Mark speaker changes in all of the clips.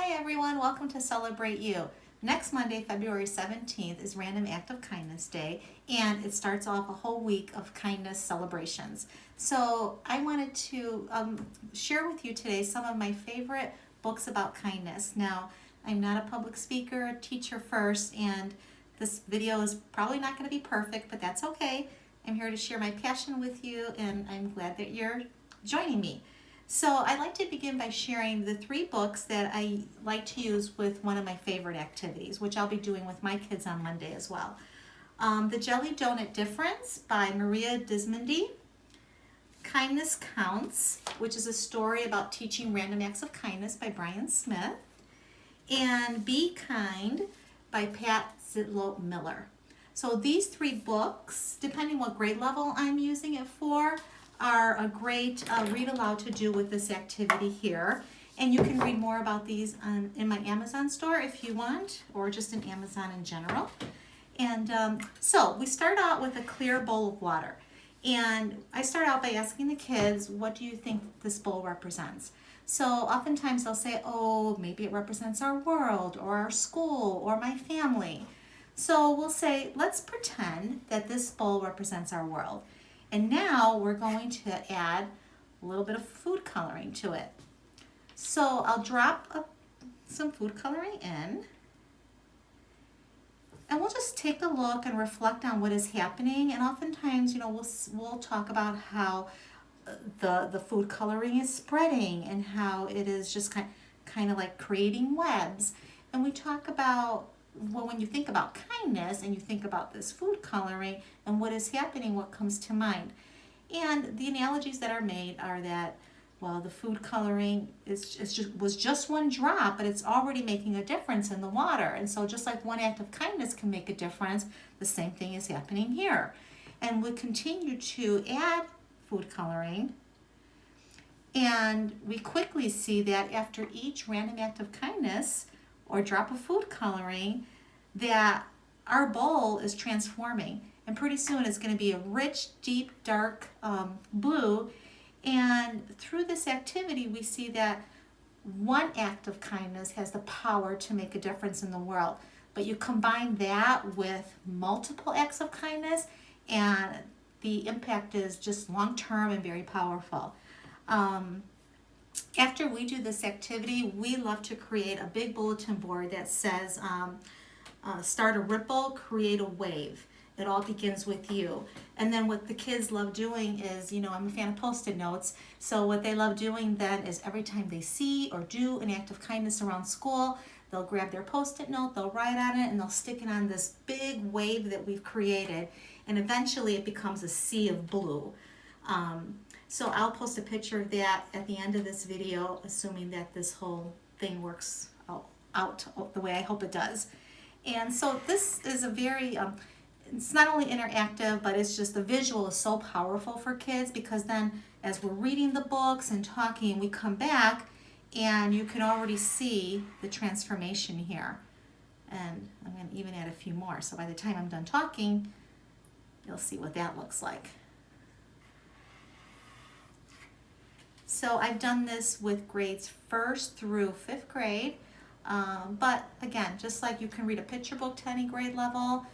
Speaker 1: Hi everyone, welcome to Celebrate You. Next Monday, February 17th is Random Act of Kindness Day, and it starts off a whole week of kindness celebrations. So I wanted to share with you today some of my favorite books about kindness. Now, I'm not a public speaker, a teacher first, and this video is probably not going to be perfect, but that's okay. I'm here to share my passion with you, and I'm glad that you're joining me. So I'd like to begin by sharing the 3 books that I like to use with one of my favorite activities, which I'll be doing with my kids on Monday as well. The Jelly Donut Difference by Maria Dismondy, Kindness Counts, which is a story about teaching random acts of kindness by Brian Smith, and Be Kind by Pat Zitlo Miller. So these 3 books, depending what grade level I'm using it for, are a great read aloud to do with this activity here. And you can read more about these in my Amazon store if you want, or just in Amazon in general. And so we start out with a clear bowl of water. And I start out by asking the kids, what do you think this bowl represents? So oftentimes they'll say, oh, maybe it represents our world or our school or my family. So we'll say, let's pretend that this bowl represents our world. And now we're going to add a little bit of food coloring to it. So I'll drop some food coloring in. And we'll just take a look and reflect on what is happening. And oftentimes, we'll talk about how the food coloring is spreading and how it is just kind of like creating webs. And we talk about, well, when you think about kindness and you think about this food coloring and what is happening, what comes to mind? And the analogies that are made are that, well, the food coloring was just one drop, but it's already making a difference in the water. And so just like one act of kindness can make a difference, the same thing is happening here. And we continue to add food coloring. And we quickly see that after each random act of kindness or drop of food coloring, that our bowl is transforming. And pretty soon it's going to be a rich, deep, dark blue. And through this activity, we see that one act of kindness has the power to make a difference in the world. But you combine that with multiple acts of kindness, and the impact is just long-term and very powerful. After we do this activity, we love to create a big bulletin board that says, start a ripple, create a wave. It all begins with you. And then what the kids love doing is, I'm a fan of Post-it notes, so what they love doing then is every time they see or do an act of kindness around school, they'll grab their Post-it note, they'll write on it, and they'll stick it on this big wave that we've created, and eventually it becomes a sea of blue. So I'll post a picture of that at the end of this video, assuming that this whole thing works out the way I hope it does. And so this is a very, it's not only interactive, but it's just the visual is so powerful for kids, because then as we're reading the books and talking, we come back and you can already see the transformation here. And I'm going to even add a few more. So by the time I'm done talking, you'll see what that looks like. So I've done this with grades 1st through 5th grade. But again, just like you can read a picture book to any grade level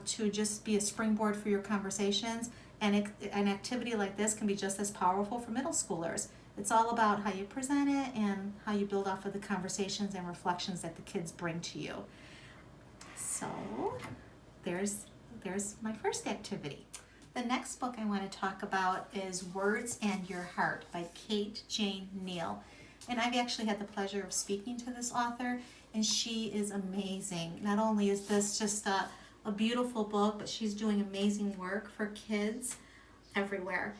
Speaker 1: to just be a springboard for your conversations, and an activity like this can be just as powerful for middle schoolers. It's all about how you present it and how you build off of the conversations and reflections that the kids bring to you. So there's my first activity. The next book I want to talk about is Words and Your Heart by Kate Jane Neal. And I've actually had the pleasure of speaking to this author, and she is amazing. Not only is this just a beautiful book, but she's doing amazing work for kids everywhere.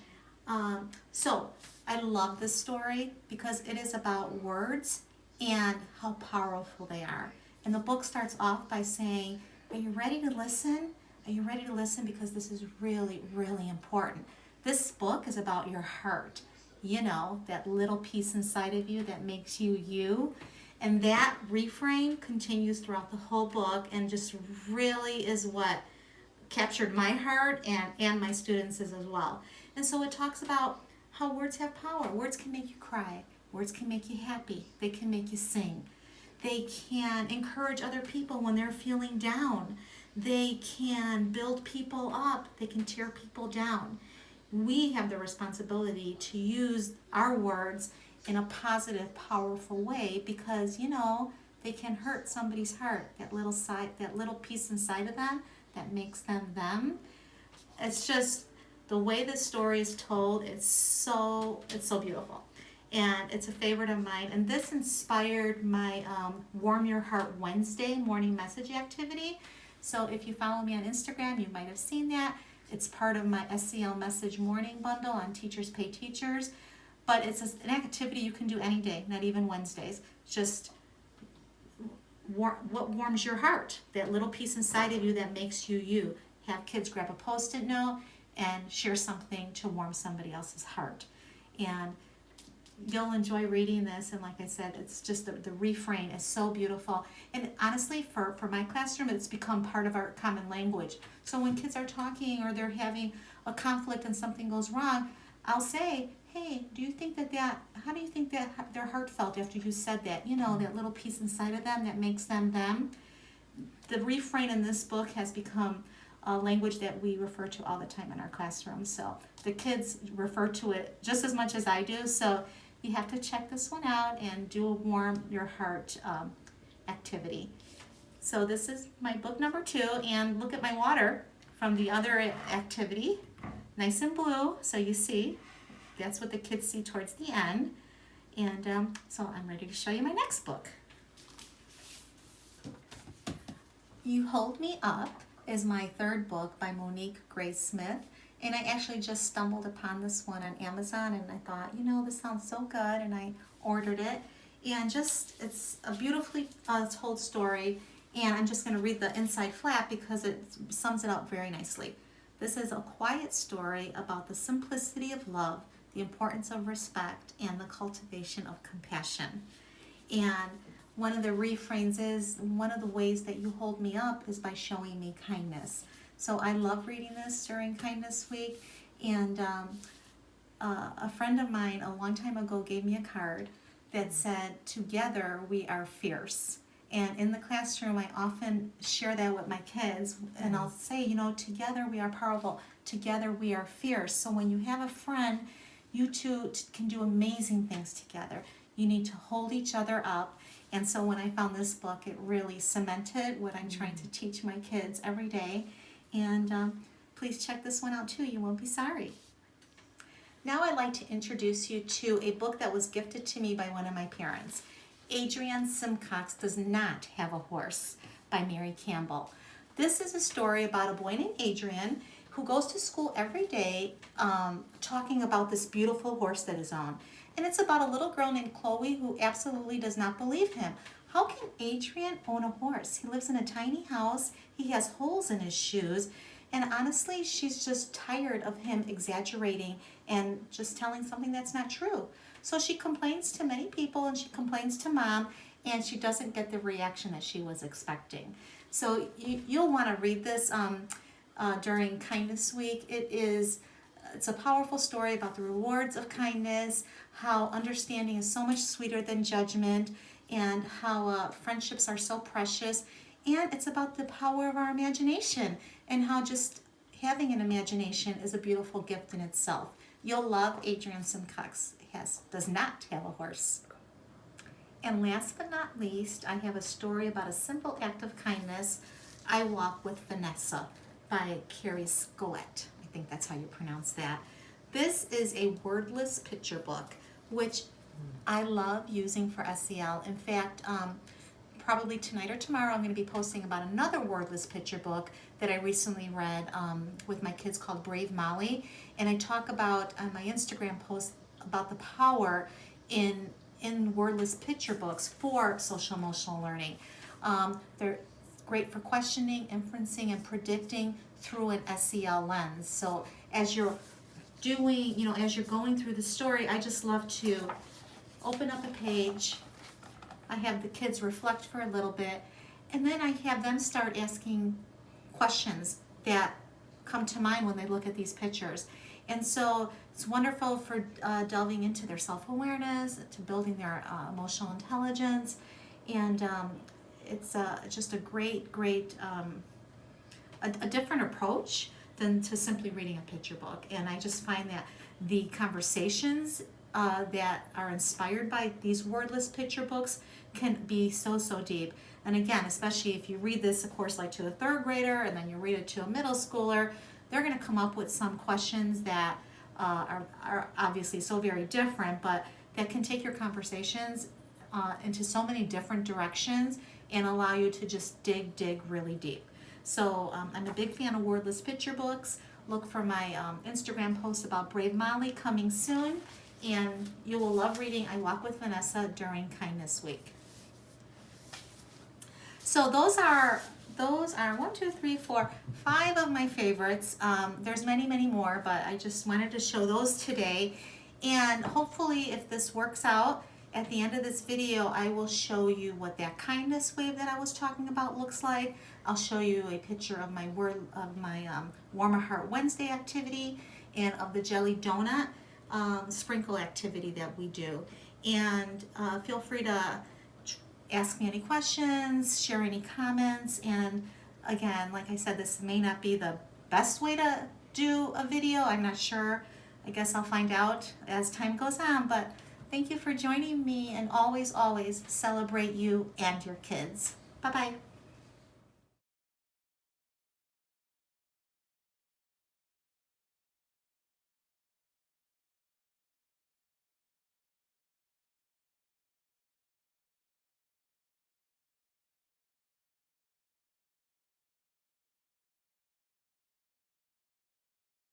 Speaker 1: So I love this story because it is about words and how powerful they are. And the book starts off by saying, are you ready to listen? Are you ready to listen? Because this is really, really important. This book is about your heart. That little piece inside of you that makes you you. And that refrain continues throughout the whole book and just really is what captured my heart and my students' as well. And so it talks about how words have power. Words can make you cry. Words can make you happy. They can make you sing. They can encourage other people when they're feeling down. They can build people up. They can tear people down. We have the responsibility to use our words in a positive, powerful way because, they can hurt somebody's heart. That little piece inside of them that makes them them. It's just the way this story is told. It's so beautiful, and it's a favorite of mine. And this inspired my Warm Your Heart Wednesday morning message activity. So if you follow me on Instagram, you might have seen that. It's part of my SEL message morning bundle on Teachers Pay Teachers. But it's an activity you can do any day, not even Wednesdays. Just what warms your heart, that little piece inside of you that makes you you. Have kids grab a Post-it note and share something to warm somebody else's heart. And you'll enjoy reading this, and like I said, it's just the refrain is so beautiful. And honestly, for my classroom, it's become part of our common language. So when kids are talking or they're having a conflict and something goes wrong, I'll say, hey, how do you think that their heart felt after you said that? That little piece inside of them that makes them them. The refrain in this book has become a language that we refer to all the time in our classroom. So the kids refer to it just as much as I do. So you have to check this one out and do a warm your heart activity. So this is my book number 2, and look at my water from the other activity. Nice and blue, so you see, that's what the kids see towards the end. And so I'm ready to show you my next book. You Hold Me Up is my 3rd book by Monique Grace Smith. And I actually just stumbled upon this one on Amazon, and I thought, this sounds so good, and I ordered it. And it's a beautifully told story, and I'm just going to read the inside flap because it sums it up very nicely. This is a quiet story about the simplicity of love, the importance of respect, and the cultivation of compassion. And one of the refrains is, one of the ways that you hold me up is by showing me kindness. So I love reading this during Kindness Week, and a friend of mine a long time ago gave me a card that said, together we are fierce. And in the classroom, I often share that with my kids, and I'll say, together we are powerful, together we are fierce. So when you have a friend, you two can do amazing things together. You need to hold each other up. And so when I found this book, it really cemented what I'm trying to teach my kids every day. And please check this one out too. You won't be sorry. Now I'd like to introduce you to a book that was gifted to me by one of my parents. Adrienne Somecks Does Not Have a Horse by Mary Campbell. This is a story about a boy named Adrienne who goes to school every day talking about this beautiful horse that is on. And it's about a little girl named Chloe who absolutely does not believe him. How can Adrienne own a horse? He lives in a tiny house. He has holes in his shoes. And honestly, she's just tired of him exaggerating and just telling something that's not true. So she complains to many people, and she complains to Mom, and she doesn't get the reaction that she was expecting. So you'll want to read this during Kindness Week. It's a powerful story about the rewards of kindness, how understanding is so much sweeter than judgment, and how friendships are so precious. And it's about the power of our imagination, and how just having an imagination is a beautiful gift in itself. You'll love Adrienne Somecks Does Not Have a Horse. And last but not least, I have a story about a simple act of kindness, I Walk with Vanessa by Carrie Scoet. I think that's how you pronounce that. This is a wordless picture book, which I love using for SEL. In fact, probably tonight or tomorrow I'm going to be posting about another wordless picture book that I recently read with my kids called Brave Molly. And I talk about on my Instagram post about the power in wordless picture books for social emotional learning. They're great for questioning, inferencing, and predicting through an SEL lens. So as you're as you're going through the story, I just love to open up a page. I have the kids reflect for a little bit, and then I have them start asking questions that come to mind when they look at these pictures. And so it's wonderful for delving into their self-awareness, to building their emotional intelligence, And it's just a great a different approach than to simply reading a picture book. And I just find that the conversations that are inspired by these wordless picture books can be so deep. And again, especially if you read this, of course, like to a third grader, and then you read it to a middle schooler, they're going to come up with some questions that are obviously so very different, but that can take your conversations into so many different directions and allow you to just dig really deep. So I'm a big fan of wordless picture books. Look for my Instagram post about Brave Molly coming soon, and you will love reading I Walk with Vanessa during Kindness Week. So those are 1, 2, 3, 4, 5 of my favorites. There's many more, but I just wanted to show those today. And hopefully, if this works out, at the end of this video, I will show you what that kindness wave that I was talking about looks like. I'll show you a picture of my Warm a Heart Wednesday activity and of the jelly donut sprinkle activity that we do. And feel free to ask me any questions, share any comments, and again, like I said, this may not be the best way to do a video. I'm not sure. I guess I'll find out as time goes on, but thank you for joining me, and always celebrate you and your kids. Bye-bye.